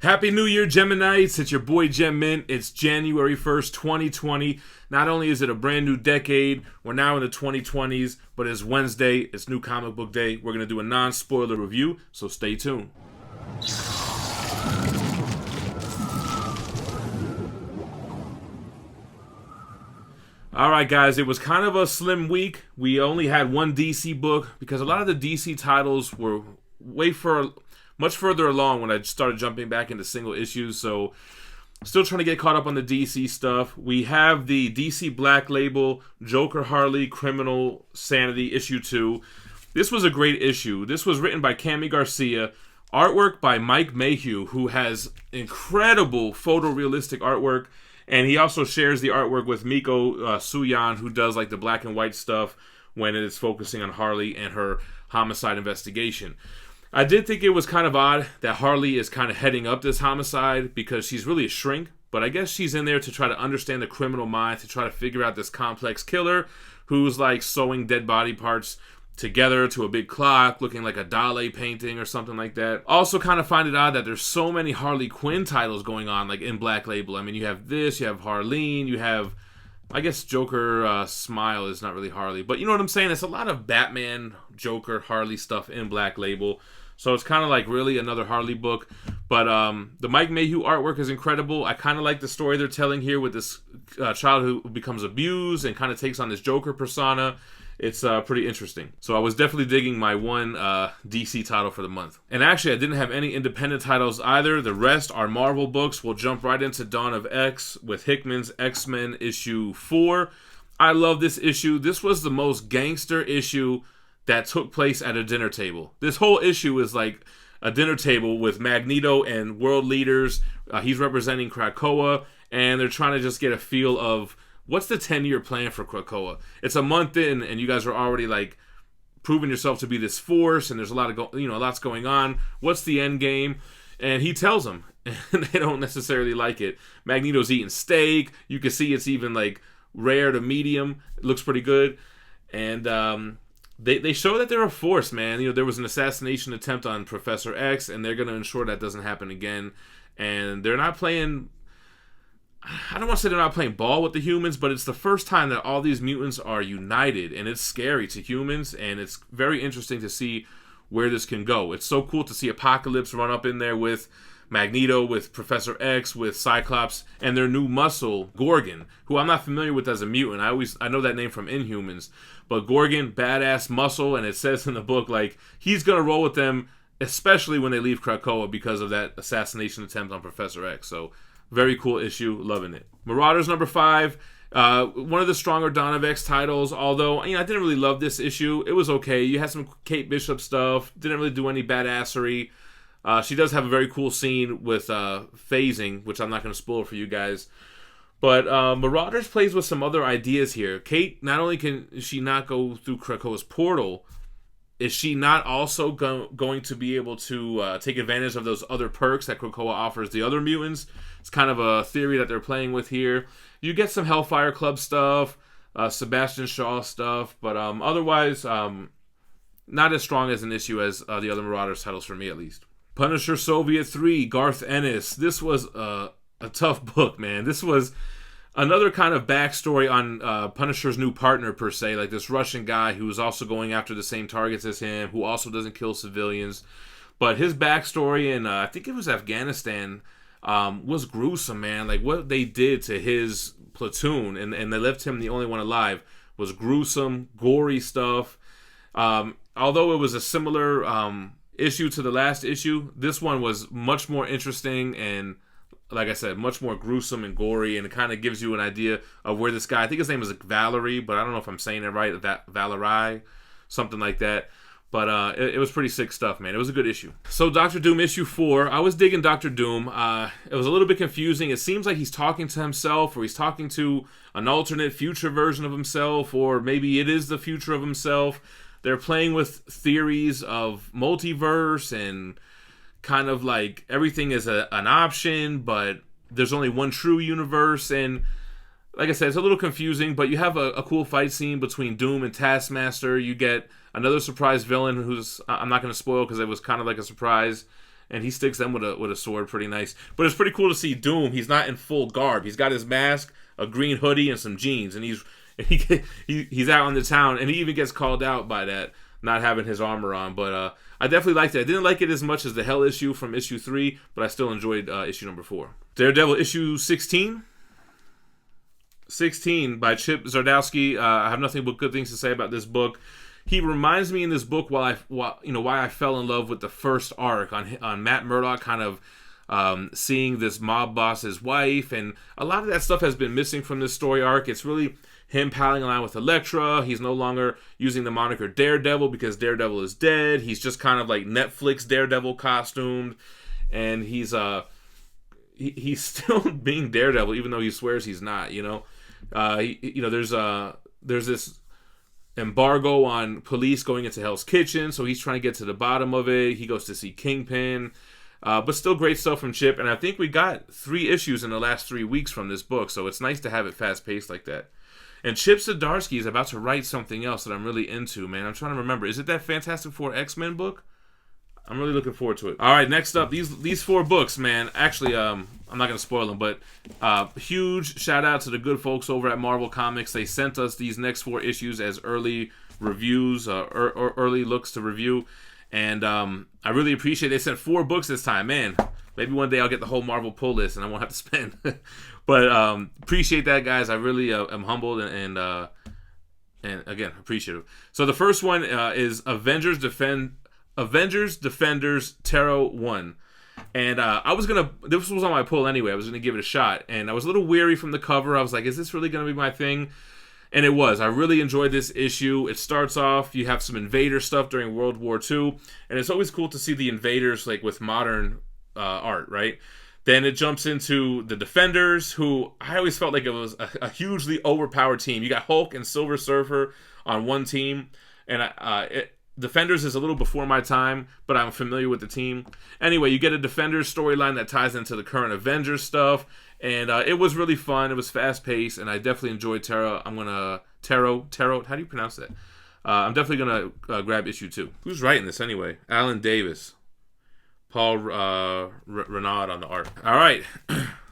Happy New Year, Geminites. It's your boy Gem Mint. It's January 1st, 2020. Not only is it a brand new decade, we're now in the 2020s, but it's Wednesday, it's New Comic Book Day. We're going to do a non-spoiler review, so stay tuned. Alright guys, it was kind of a slim week. We only had one DC book because a lot of the DC titles were much further along when I started jumping back into single issues, so still trying to get caught up on the DC stuff. We have the DC Black Label Joker Harley Criminal Sanity issue 2. This was a great issue. This was written by Cami Garcia, artwork by Mike Mayhew, who has incredible photorealistic artwork, and he also shares the artwork with Miko Suyan, who does like the black and white stuff when it is focusing on Harley and her homicide investigation. I did think it was kind of odd that Harley is kind of heading up this homicide because she's really a shrink, but I guess she's in there to try to understand the criminal mind, to try to figure out this complex killer who's like sewing dead body parts together to a big clock looking like a Dali painting or something like that. Also kind of find it odd that there's so many Harley Quinn titles going on like in Black Label. I mean, you have this, you have Harleen, you have, I guess Joker Smile is not really Harley, but you know what I'm saying? It's a lot of Batman, Joker, Harley stuff in Black Label. So it's kind of like really another Harley book. But the Mike Mayhew artwork is incredible. I kind of like the story they're telling here with this child who becomes abused and kind of takes on this Joker persona. It's pretty interesting. So I was definitely digging my one DC title for the month. And actually, I didn't have any independent titles either. The rest are Marvel books. We'll jump right into Dawn of X with Hickman's X-Men issue 4. I love this issue. This was the most gangster issue that took place at a dinner table. This whole issue is like a dinner table with Magneto and world leaders. He's representing Krakoa, and they're trying to just get a feel of what's the 10-year plan for Krakoa. It's a month in, and you guys are already like proving yourself to be this force, and there's a lot of lots going on. What's the end game? And he tells them, and they don't necessarily like it. Magneto's eating steak. You can see it's even like rare to medium. It looks pretty good, and They show that they're a force, man. You know, there was an assassination attempt on Professor X, and they're going to ensure that doesn't happen again. And they're not playing, I don't want to say they're not playing ball with the humans, but it's the first time that all these mutants are united, and it's scary to humans, and it's very interesting to see where this can go. It's so cool to see Apocalypse run up in there with Magneto, with Professor X, with Cyclops, and their new muscle, Gorgon, who I'm not familiar with as a mutant. I know that name from Inhumans. But Gorgon, badass muscle, and it says in the book, like, he's going to roll with them, especially when they leave Krakoa because of that assassination attempt on Professor X. So, very cool issue. Loving it. Marauders number 5. One of the stronger Dawn of X titles, although, I didn't really love this issue. It was okay. You had some Kate Bishop stuff. Didn't really do any badassery. She does have a very cool scene with phasing, which I'm not going to spoil for you guys. But Marauders plays with some other ideas here. Kate, not only can she not go through Krakoa's portal, is she not also going to be able to take advantage of those other perks that Krakoa offers the other mutants? It's kind of a theory that they're playing with here. You get some Hellfire Club stuff, Sebastian Shaw stuff, but otherwise, not as strong as an issue as the other Marauders titles for me, at least. Punisher Soviet 3, Garth Ennis. This was a tough book, man. This was another kind of backstory on Punisher's new partner, per se, like this Russian guy who was also going after the same targets as him, who also doesn't kill civilians. But his backstory in, I think it was Afghanistan, was gruesome, man. Like, what they did to his platoon, and they left him the only one alive, was gruesome, gory stuff. Although it was a similar issue to the last issue, this one was much more interesting and, like I said, much more gruesome and gory, and it kind of gives you an idea of where this guy, I think his name is Valerie, but I don't know if I'm saying it right, Valerie, something like that. But it was pretty sick stuff, man. It was a good issue. So Doctor Doom issue 4, I was digging Doctor Doom. It was a little bit confusing. It seems like he's talking to himself, or he's talking to an alternate future version of himself, or maybe it is the future of himself. They're playing with theories of multiverse and kind of like everything is an option, but there's only one true universe. And like I said, it's a little confusing, but you have a cool fight scene between Doom and Taskmaster. You get another surprise villain who's, I'm not going to spoil because it was kind of like a surprise. and he sticks them with a sword pretty nice. But it's pretty cool to see Doom. He's not in full garb. He's got his mask, a green hoodie, and some jeans, and he's out in the town, and he even gets called out by that, not having his armor on. But I definitely liked it. I didn't like it as much as the Hell issue from issue 3, but I still enjoyed issue number 4. Daredevil issue 16. 16 by Chip Zdarsky. I have nothing but good things to say about this book. He reminds me in this book why I fell in love with the first arc on Matt Murdock, kind of seeing this mob boss's wife, and a lot of that stuff has been missing from this story arc. It's really him palling around with Elektra. He's no longer using the moniker Daredevil because Daredevil is dead. He's just kind of like Netflix Daredevil costumed, and he's still being Daredevil even though he swears he's not. There's this embargo on police going into Hell's Kitchen, so he's trying to get to the bottom of it. He goes to see Kingpin, but still great stuff from Chip. And I think we got 3 issues in the last 3 weeks from this book, so it's nice to have it fast paced like that. And Chip Zdarsky is about to write something else that I'm really into, man. I'm trying to remember. Is it that Fantastic Four X-Men book? I'm really looking forward to it. All right, next up, these 4 books, man. Actually, I'm not going to spoil them, but huge shout out to the good folks over at Marvel Comics. They sent us these next 4 issues as early reviews, or early looks to review, and I really appreciate it. They sent 4 books this time, man. Maybe one day I'll get the whole Marvel pull list and I won't have to spend. But appreciate that, guys. I really am humbled and again appreciative. So the first one is Avengers Defenders Tarot 1. And this was on my pull anyway. I was gonna give it a shot, and I was a little weary from the cover. I was like, is this really gonna be my thing? And it was. I really enjoyed this issue. It starts off, you have some Invader stuff during World War II, and it's always cool to see the Invaders like with modern art, right? Then it jumps into the Defenders, who I always felt like it was a hugely overpowered team. You got Hulk and Silver Surfer on one team, and Defenders is a little before my time, but I'm familiar with the team. Anyway, you get a Defenders storyline that ties into the current Avengers stuff, and it was really fun. It was fast-paced, and I definitely enjoyed Tarot. Tarot, how do you pronounce that? I'm definitely going to grab issue 2. Who's writing this anyway? Alan Davis. Paul Renaud on the art. All right.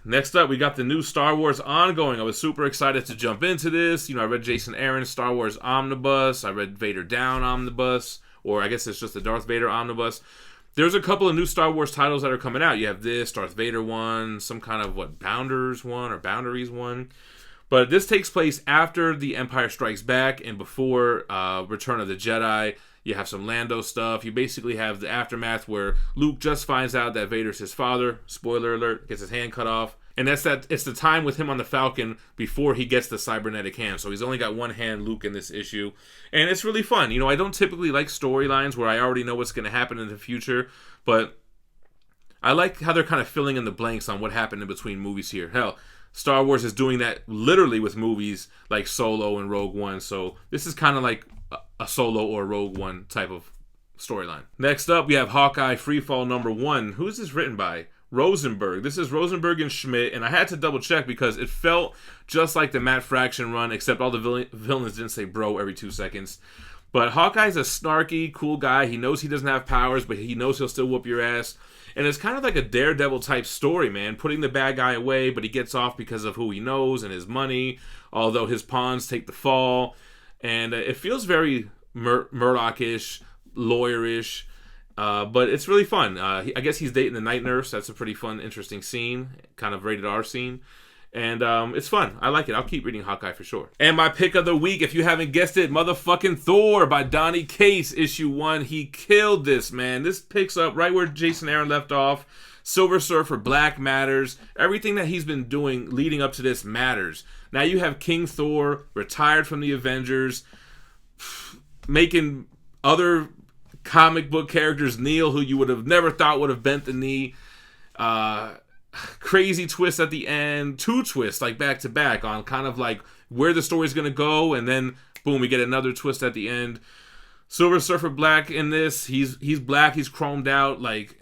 Next up, we got the new Star Wars ongoing. I was super excited to jump into this. I read Jason Aaron's Star Wars Omnibus. I read Vader Down Omnibus, or I guess it's just the Darth Vader Omnibus. There's a couple of new Star Wars titles that are coming out. You have this, Darth Vader one, some kind of, Boundaries one, or Boundaries one. But this takes place after The Empire Strikes Back and before Return of the Jedi. You have some Lando stuff. You basically have the aftermath where Luke just finds out that Vader's his father. Spoiler alert, gets his hand cut off. And it's the time with him on the Falcon before he gets the cybernetic hand. So he's only got one hand, Luke, in this issue. And it's really fun. I don't typically like storylines where I already know what's going to happen in the future. But I like how they're kind of filling in the blanks on what happened in between movies here. Hell, Star Wars is doing that literally with movies like Solo and Rogue One. So this is kind of like a Solo or Rogue One type of storyline. Next up, we have Hawkeye Freefall number 1. Who is this written by? Rosenberg. This is Rosenberg and Schmidt, and I had to double check because it felt just like the Matt Fraction run, except all the villains didn't say bro every 2 seconds. But Hawkeye's a snarky, cool guy. He knows he doesn't have powers, but he knows he'll still whoop your ass. And it's kind of like a Daredevil type story, man. Putting the bad guy away, but he gets off because of who he knows and his money, although his pawns take the fall. And it feels very Murdoch-ish, lawyer-ish, but it's really fun. I guess he's dating the night nurse. That's a pretty fun, interesting scene, kind of rated R scene. And it's fun. I like it. I'll keep reading Hawkeye for sure. And my pick of the week, if you haven't guessed it, motherfucking Thor by Donny Cates, issue 1. He killed this, man. This picks up right where Jason Aaron left off. Silver Surfer Black matters. Everything that he's been doing leading up to this matters. Now you have King Thor, retired from the Avengers, making other comic book characters kneel who you would have never thought would have bent the knee. Crazy twist at the end. 2 twists, like back to back, on kind of like where the story's going to go, and then boom, we get another twist at the end. Silver Surfer Black in this, he's black, he's chromed out, like,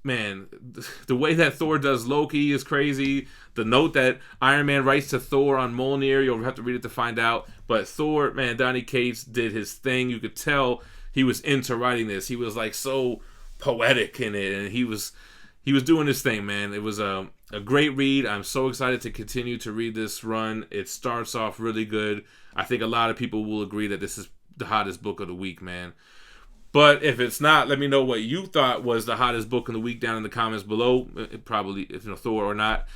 man, the way that Thor does Loki is crazy. The note that Iron Man writes to Thor on Mjolnir, you'll have to read it to find out. But Thor, man, Donny Cates did his thing. You could tell he was into writing this. He was like so poetic in it, and he was doing his thing, man. It was a great read. I'm so excited to continue to read this run. It starts off really good. I think a lot of people will agree that this is the hottest book of the week, man. But if it's not, let me know what you thought was the hottest book of the week down in the comments below. Probably, if Thor or not.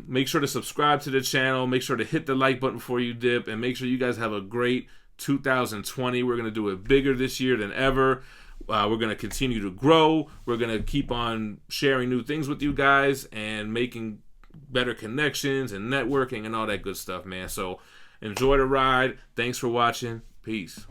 Make sure to subscribe to the channel. Make sure to hit the like button before you dip, and make sure you guys have a great 2020. We're going to do it bigger this year than ever. We're going to continue to grow. We're going to keep on sharing new things with you guys and making better connections and networking and all that good stuff, man. So enjoy the ride. Thanks for watching. Peace.